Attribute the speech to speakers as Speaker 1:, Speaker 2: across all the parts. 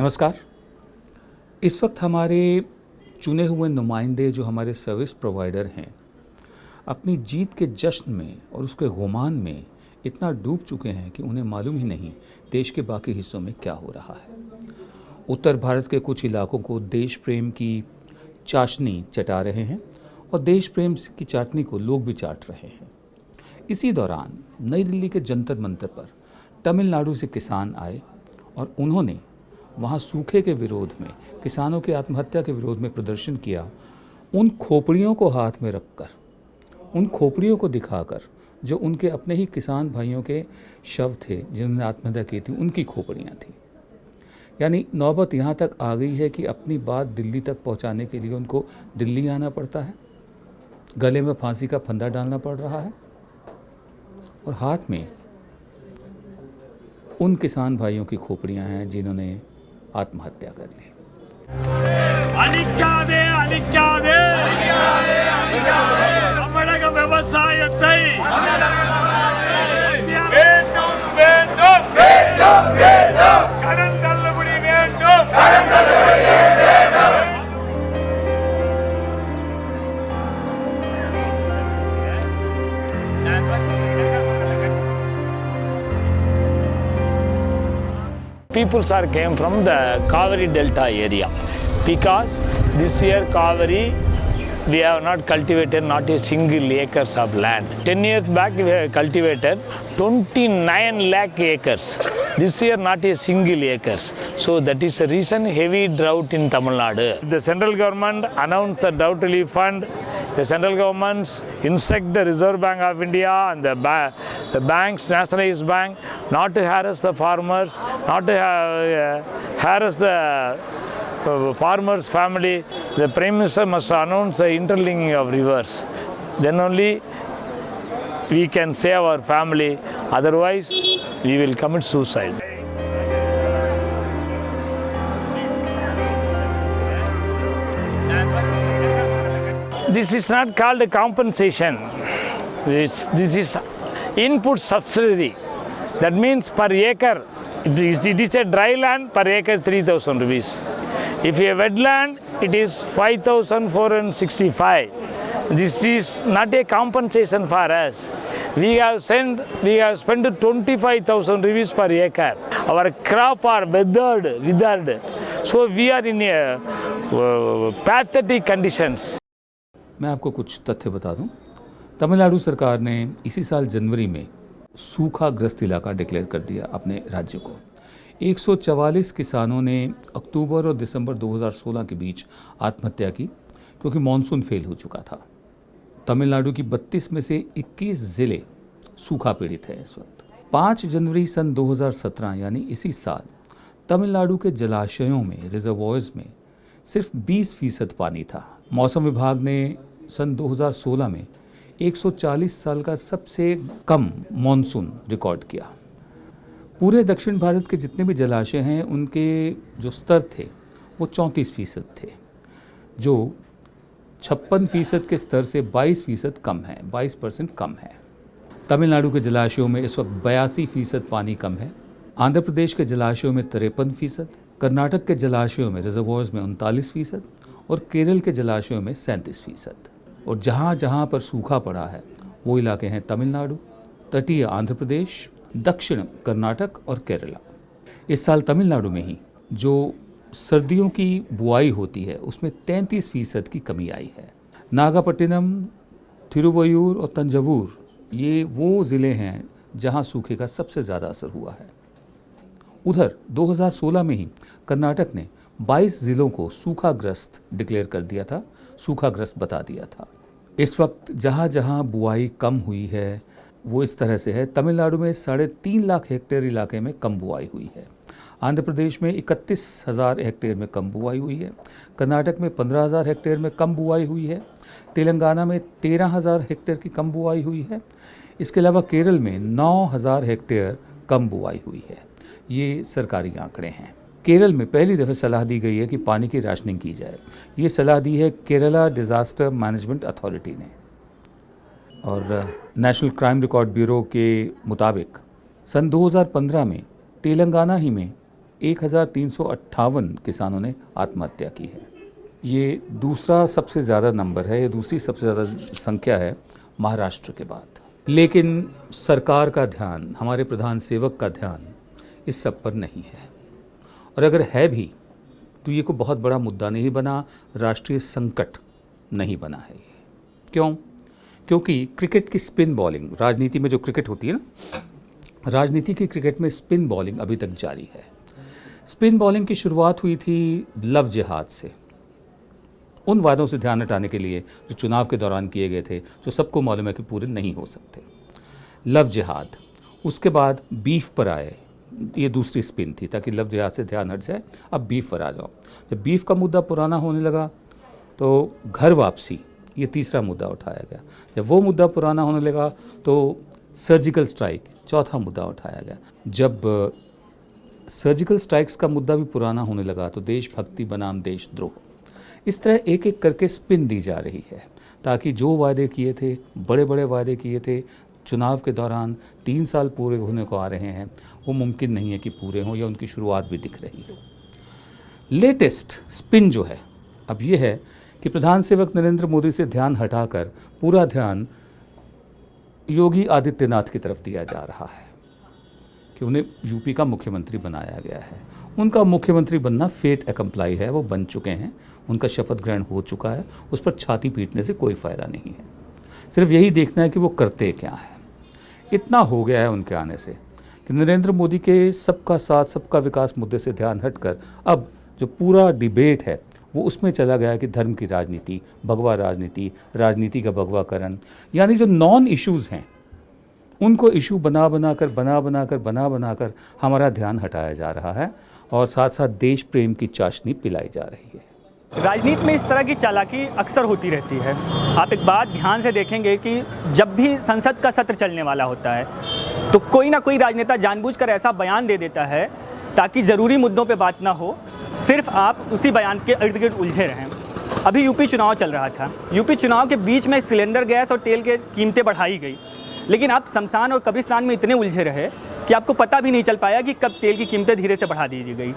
Speaker 1: नमस्कार। इस वक्त हमारे चुने हुए नुमाइंदे जो हमारे सर्विस प्रोवाइडर हैं अपनी जीत के जश्न में और उसके गुमान में इतना डूब चुके हैं कि उन्हें मालूम ही नहीं देश के बाकी हिस्सों में क्या हो रहा है। उत्तर भारत के कुछ इलाकों को देश प्रेम की चाशनी चटा रहे हैं और देश प्रेम की चाटनी को लोग भी चाट रहे हैं। इसी दौरान नई दिल्ली के जंतर मंतर पर तमिलनाडु से किसान आए और उन्होंने वहाँ सूखे के विरोध में, किसानों की आत्महत्या के विरोध में प्रदर्शन किया। उन खोपड़ियों को हाथ में रखकर, उन खोपड़ियों को दिखाकर जो उनके अपने ही किसान भाइयों के शव थे जिन्होंने आत्महत्या की थी, उनकी खोपड़ियाँ थी। यानी नौबत यहाँ तक आ गई है कि अपनी बात दिल्ली तक पहुँचाने के लिए उनको दिल्ली आना पड़ता है, गले में फांसी का फंदा डालना पड़ रहा है और हाथ में उन किसान भाइयों की खोपड़ियाँ हैं जिन्होंने आत्महत्या कर ली।
Speaker 2: அழிக்காதே அழிக்காதே தமிழக விவசாயத்தை வேண்டும் வேண்டும் வேண்டும் வேண்டும் கடன் தள்ளுபடி வேண்டும் கடன் தள்ளுபடி வேண்டும்.
Speaker 3: Peoples are came from the Kaveri Delta area because this year Kaveri we have not cultivated not a single acres of land. 10 years back we have cultivated 29 lakh acres. This year not a single acres. So that is the reason heavy drought in Tamil Nadu. The central government announced the drought relief fund. The central government instruct the Reserve Bank of India and the banks, nationalized bank, not to harass the farmers, not to harass the farmers' family. The Prime Minister must announce the interlinking of rivers. Then only we can save our family. Otherwise, we will commit suicide. This is not called a compensation. This is input subsidy. That means per acre, it is a dry land, per acre 3,000 rupees. If a wetland, it is 5,465. This is not a compensation for us. We have spent 25,000 rupees per acre. Our crop are withered. So we are in a pathetic conditions.
Speaker 1: मैं आपको कुछ तथ्य बता दूं। तमिलनाडु सरकार ने इसी साल जनवरी में सूखाग्रस्त इलाका डिक्लेयर कर दिया अपने राज्य को। 144 किसानों ने अक्टूबर और दिसंबर 2016 के बीच आत्महत्या की क्योंकि मॉनसून फेल हो चुका था। तमिलनाडु की 32 में से 21 ज़िले सूखा पीड़ित हैं इस वक्त। 5 जनवरी सन 2017 यानी इसी साल तमिलनाडु के जलाशयों में, रिजर्वॉयर्स में सिर्फ 20% पानी था। मौसम विभाग ने सन 2016 में 140 साल का सबसे कम मॉनसून रिकॉर्ड किया। पूरे दक्षिण भारत के जितने भी जलाशय हैं उनके जो स्तर थे वो 34% थे, जो 56% के स्तर से 22% कम है, 22% कम है। तमिलनाडु के जलाशयों में इस वक्त 82% पानी कम है। आंध्र प्रदेश के जलाशयों में 53%, कर्नाटक के जलाशयों में, रिजर्वॉयर्स में 39% और केरल के जलाशयों में 37%। और जहाँ जहाँ पर सूखा पड़ा है वो इलाके हैं तमिलनाडु, तटीय आंध्र प्रदेश, दक्षिण कर्नाटक और केरला। इस साल तमिलनाडु में ही जो सर्दियों की बुआई होती है उसमें 33% की कमी आई है। नागापट्टिनम, थिरुवयूर और तंजावुर ये वो ज़िले हैं जहाँ सूखे का सबसे ज़्यादा असर हुआ है। उधर 2016 में ही कर्नाटक ने 22 ज़िलों को सूखाग्रस्त डिक्लेयर कर दिया था, सूखाग्रस्त बता दिया था। इस वक्त जहाँ जहाँ बुआई कम हुई है वो इस तरह से है। तमिलनाडु में 3.5 लाख हेक्टेयर इलाके में कम बुआई हुई है। आंध्र प्रदेश में 31,000 हेक्टेयर में कम बुआई हुई है। कर्नाटक में 15,000 हेक्टेयर में कम बुआई हुई है। तेलंगाना में 13,000 हेक्टेयर की कम बुआई हुई है। इसके अलावा केरल में 9,000 हेक्टेयर कम बुआई हुई है। ये सरकारी आंकड़े हैं। केरल में पहली दफ़े सलाह दी गई है कि पानी की राशनिंग की जाए। ये सलाह दी है केरला डिज़ास्टर मैनेजमेंट अथॉरिटी ने। और नेशनल क्राइम रिकॉर्ड ब्यूरो के मुताबिक सन 2015 में तेलंगाना ही में 1358 किसानों ने आत्महत्या की है। ये दूसरा सबसे ज़्यादा नंबर है, ये दूसरी सबसे ज़्यादा संख्या है महाराष्ट्र के बाद। लेकिन सरकार का ध्यान, हमारे प्रधान सेवक का ध्यान इस सब पर नहीं है, और अगर है भी तो ये कोई बहुत बड़ा मुद्दा नहीं बना, राष्ट्रीय संकट नहीं बना है ये। क्यों? क्योंकि क्रिकेट की स्पिन बॉलिंग, राजनीति में जो क्रिकेट होती है ना, राजनीति की क्रिकेट में स्पिन बॉलिंग अभी तक जारी है। स्पिन बॉलिंग की शुरुआत हुई थी लव जिहाद से, उन वादों से ध्यान हटाने के लिए जो चुनाव के दौरान किए गए थे, जो सबको मालूम है कि पूरे नहीं हो सकते। लव जिहाद, उसके बाद बीफ पर आए, ये दूसरी स्पिन थी ताकि लव जिहाद से ध्यान हट जाए, अब बीफ पर आ जाओ। जब बीफ का मुद्दा पुराना होने लगा तो घर वापसी, ये तीसरा मुद्दा उठाया गया। जब वो मुद्दा पुराना होने लगा तो सर्जिकल स्ट्राइक, चौथा मुद्दा उठाया गया। जब सर्जिकल स्ट्राइक्स का मुद्दा भी पुराना होने लगा तो देशभक्ति बनाम देशद्रोह, इस तरह एक एक करके स्पिन दी जा रही है ताकि जो वादे किए थे, बड़े बड़े वादे किए थे चुनाव के दौरान, 3 साल पूरे होने को आ रहे हैं, वो मुमकिन नहीं है कि पूरे हों या उनकी शुरुआत भी दिख रही हो। लेटेस्ट स्पिन जो है अब ये है कि प्रधान सेवक नरेंद्र मोदी से ध्यान हटाकर पूरा ध्यान योगी आदित्यनाथ की तरफ दिया जा रहा है कि उन्हें यूपी का मुख्यमंत्री बनाया गया है। उनका मुख्यमंत्री बनना फेट एकम्प्लाई है, वो बन चुके हैं, उनका शपथ ग्रहण हो चुका है, उस पर छाती पीटने से कोई फ़ायदा नहीं है। सिर्फ यही देखना है कि वो करते क्या हैं। इतना हो गया है उनके आने से कि नरेंद्र मोदी के सबका साथ सबका विकास मुद्दे से ध्यान हटकर अब जो पूरा डिबेट है वो उसमें चला गया है कि धर्म की राजनीति, भगवा राजनीति, राजनीति का भगवाकरण, यानी जो नॉन इश्यूज़ हैं उनको इशू बना बनाकर हमारा ध्यान हटाया जा रहा है और साथ साथ देश प्रेम की चाशनी पिलाई जा रही है।
Speaker 4: राजनीति में इस तरह की चालाकी अक्सर होती रहती है। आप एक बात ध्यान से देखेंगे कि जब भी संसद का सत्र चलने वाला होता है तो कोई ना कोई राजनेता जानबूझकर ऐसा बयान दे देता है ताकि ज़रूरी मुद्दों पे बात ना हो, सिर्फ आप उसी बयान के इर्द गिर्द उलझे रहें। अभी यूपी चुनाव चल रहा था, यूपी चुनाव के बीच में सिलेंडर गैस और तेल के कीमतें बढ़ाई गई, लेकिन आप शमशान और कब्रिस्तान में इतने उलझे रहे कि आपको पता भी नहीं चल पाया कि कब तेल की कीमतें धीरे से बढ़ा दी गई।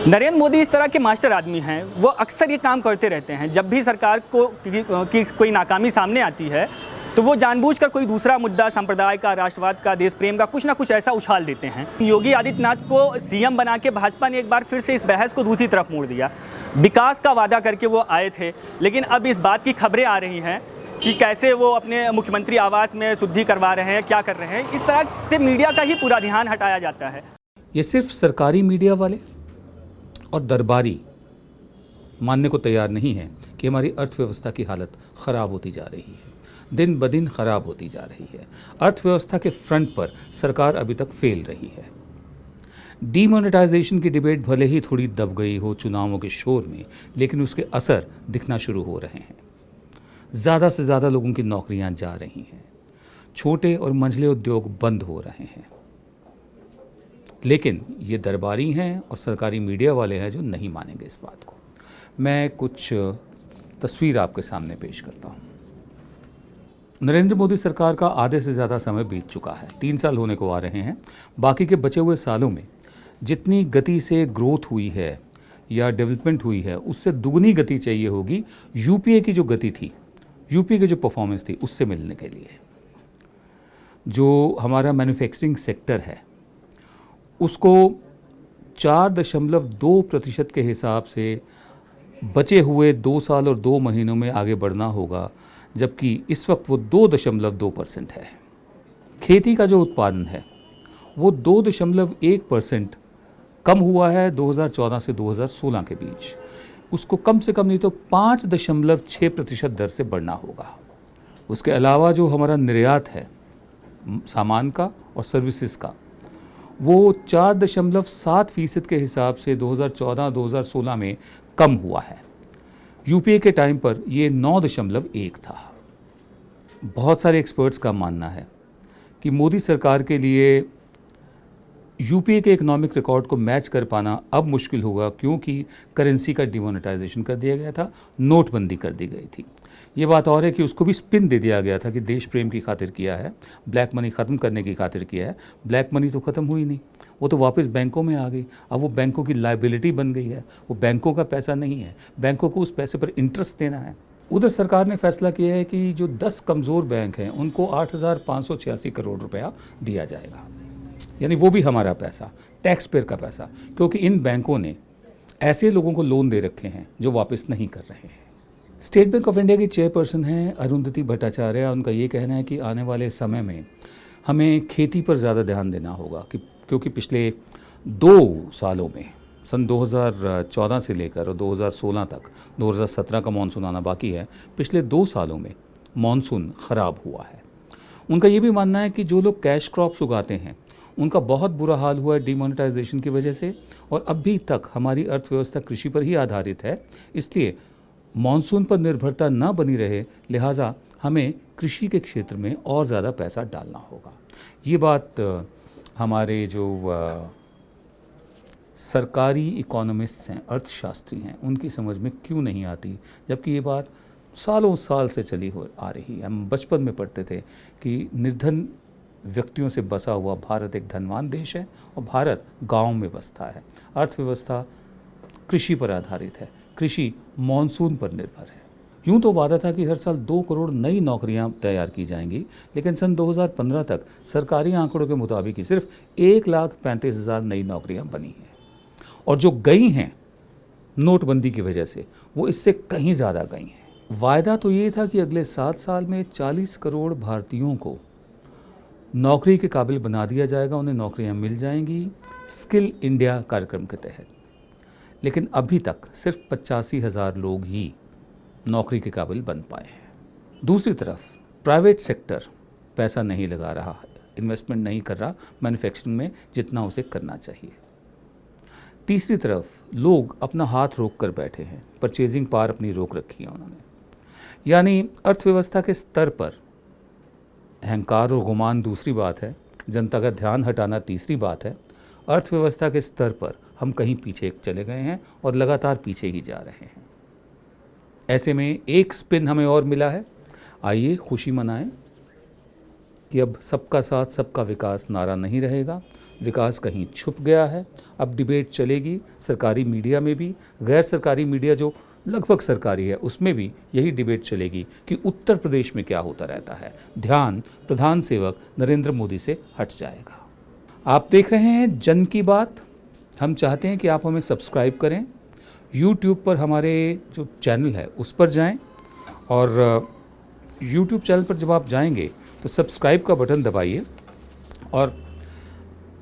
Speaker 4: नरेंद्र मोदी इस तरह के मास्टर आदमी हैं, वो अक्सर ये काम करते रहते हैं। जब भी सरकार को की कोई नाकामी सामने आती है तो वो जानबूझकर कोई दूसरा मुद्दा, संप्रदाय का, राष्ट्रवाद का, देश प्रेम का कुछ ना कुछ ऐसा उछाल देते हैं। योगी आदित्यनाथ को सीएम बना के भाजपा ने एक बार फिर से इस बहस को दूसरी तरफ मोड़ दिया। विकास का वादा करके वो आए थे, लेकिन अब इस बात की खबरें आ रही हैं कि कैसे वो अपने मुख्यमंत्री आवास में शुद्धि करवा रहे हैं, क्या कर रहे हैं। इस तरह से मीडिया का ही पूरा ध्यान हटाया जाता है।
Speaker 1: ये सिर्फ सरकारी मीडिया वाले और दरबारी मानने को तैयार नहीं है कि हमारी अर्थव्यवस्था की हालत ख़राब होती जा रही है, दिन ब दिन ख़राब होती जा रही है। अर्थव्यवस्था के फ्रंट पर सरकार अभी तक फेल रही है। डीमोनेटाइजेशन की डिबेट भले ही थोड़ी दब गई हो चुनावों के शोर में, लेकिन उसके असर दिखना शुरू हो रहे हैं। ज़्यादा से ज़्यादा लोगों की नौकरियां जा रही हैं, छोटे और मंझले उद्योग बंद हो रहे हैं। लेकिन ये दरबारी हैं और सरकारी मीडिया वाले हैं जो नहीं मानेंगे इस बात को। मैं कुछ तस्वीर आपके सामने पेश करता हूँ। नरेंद्र मोदी सरकार का आधे से ज़्यादा समय बीत चुका है, 3 साल होने को आ रहे हैं। बाकी के बचे हुए सालों में जितनी गति से ग्रोथ हुई है या डेवलपमेंट हुई है, उससे दुगनी गति चाहिए होगी यूपीए की जो गति थी, यूपी की जो परफॉर्मेंस थी, उससे मिलने के लिए। जो हमारा मैन्युफैक्चरिंग सेक्टर है उसको 4.2% के हिसाब से बचे हुए 2 साल और 2 महीनों में आगे बढ़ना होगा, जबकि इस वक्त वो 2.2% है। खेती का जो उत्पादन है वो 2.1% कम हुआ है 2014 से 2016 के बीच। उसको कम से कम नहीं तो 5.6% दर से बढ़ना होगा। उसके अलावा जो हमारा निर्यात है सामान का और सर्विसेज का, वो 4.7% के हिसाब से 2014-2016 में कम हुआ है। यूपीए के टाइम पर ये 9.1 था। बहुत सारे एक्सपर्ट्स का मानना है कि मोदी सरकार के लिए यूपीए के इकोनॉमिक रिकॉर्ड को मैच कर पाना अब मुश्किल होगा, क्योंकि करेंसी का डिमोनेटाइजेशन कर दिया गया था, नोटबंदी कर दी गई थी। ये बात और है कि उसको भी स्पिन दे दिया गया था कि देश प्रेम की खातिर किया है, ब्लैक मनी ख़त्म करने की खातिर किया है। ब्लैक मनी तो ख़त्म हुई नहीं, वो तो वापस बैंकों में आ गई। अब वो बैंकों की लायबिलिटी बन गई है, वो बैंकों का पैसा नहीं है, बैंकों को उस पैसे पर इंटरेस्ट देना है। उधर सरकार ने फैसला किया है कि जो 10 कमज़ोर बैंक हैं उनको 8,586 करोड़ रुपया दिया जाएगा, यानी वो भी हमारा पैसा, टैक्स पेयर का पैसा, क्योंकि इन बैंकों ने ऐसे लोगों को लोन दे रखे हैं जो वापस नहीं कर रहे हैं। स्टेट बैंक ऑफ इंडिया की चेयरपर्सन हैं अरुंधति भट्टाचार्य। उनका ये कहना है कि आने वाले समय में हमें खेती पर ज़्यादा ध्यान देना होगा, क्योंकि पिछले 2 सालों में, सन 2014 से लेकर और 2016 तक, 2017 का मानसून आना बाकी है, पिछले 2 सालों में मानसून ख़राब हुआ है। उनका ये भी मानना है कि जो लोग कैश क्रॉप्स उगाते हैं उनका बहुत बुरा हाल हुआ है डिमोनेटाइजेशन की वजह से, और अभी तक हमारी अर्थव्यवस्था कृषि पर ही आधारित है। इसलिए मानसून पर निर्भरता न बनी रहे, लिहाजा हमें कृषि के क्षेत्र में और ज़्यादा पैसा डालना होगा। ये बात हमारे जो सरकारी इकोनॉमिस्ट हैं, अर्थशास्त्री हैं, उनकी समझ में क्यों नहीं आती, जबकि ये बात सालों साल से चली आ रही है। हम बचपन में पढ़ते थे कि निर्धन व्यक्तियों से बसा हुआ भारत एक धनवान देश है और भारत गांव में बसता है। अर्थव्यवस्था कृषि पर आधारित है, कृषि मानसून पर निर्भर है। यूं तो वादा था कि हर साल 2 करोड़ नई नौकरियां तैयार की जाएंगी, लेकिन सन 2015 तक सरकारी आंकड़ों के मुताबिक ही सिर्फ 1,35,000 नई नौकरियां बनी हैं, और जो गई हैं नोटबंदी की वजह से वो इससे कहीं ज़्यादा गई हैं। वायदा तो ये था कि अगले 7 साल में 40 करोड़ भारतीयों को नौकरी के काबिल बना दिया जाएगा, उन्हें नौकरियां मिल जाएंगी स्किल इंडिया कार्यक्रम के तहत, लेकिन अभी तक सिर्फ 85,000 लोग ही नौकरी के काबिल बन पाए हैं। दूसरी तरफ प्राइवेट सेक्टर पैसा नहीं लगा रहा, इन्वेस्टमेंट नहीं कर रहा मैन्युफैक्चरिंग में जितना उसे करना चाहिए। तीसरी तरफ लोग अपना हाथ रोक कर बैठे हैं, परचेजिंग पावर अपनी रोक रखी है उन्होंने, यानी अर्थव्यवस्था के स्तर पर अहंकार और गुमान दूसरी बात है, जनता का ध्यान हटाना तीसरी बात है। अर्थव्यवस्था के स्तर पर हम कहीं पीछे चले गए हैं और लगातार पीछे ही जा रहे हैं। ऐसे में एक स्पिन हमें और मिला है, आइए खुशी मनाएं कि अब सबका साथ सबका विकास नारा नहीं रहेगा, विकास कहीं छुप गया है। अब डिबेट चलेगी सरकारी मीडिया में भी, गैर सरकारी मीडिया जो लगभग सरकारी है उसमें भी यही डिबेट चलेगी कि उत्तर प्रदेश में क्या होता रहता है। ध्यान प्रधान सेवक नरेंद्र मोदी से हट जाएगा। आप देख रहे हैं जन की बात। हम चाहते हैं कि आप हमें सब्सक्राइब करें, YouTube पर हमारे जो चैनल है उस पर जाएं, और YouTube चैनल पर जब आप जाएंगे तो सब्सक्राइब का बटन दबाइए, और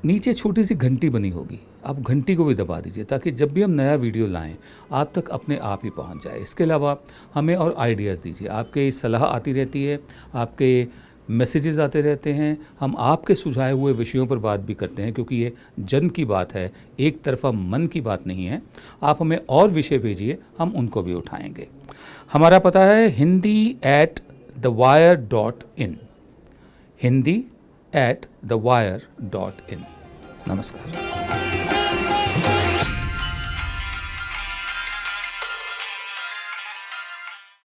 Speaker 1: नीचे छोटी सी घंटी बनी होगी, आप घंटी को भी दबा दीजिए ताकि जब भी हम नया वीडियो लाएं आप तक अपने आप ही पहुंच जाए। इसके अलावा हमें और आइडियाज़ दीजिए, आपके सलाह आती रहती है, आपके मैसेजेस आते रहते हैं, हम आपके सुझाए हुए विषयों पर बात भी करते हैं, क्योंकि ये जन की बात है, एक तरफा मन की बात नहीं है। आप हमें और विषय भेजिए, हम उनको भी उठाएंगे। हमारा पता है hindi@thewire.in, hindi@thewire.in। नमस्कार।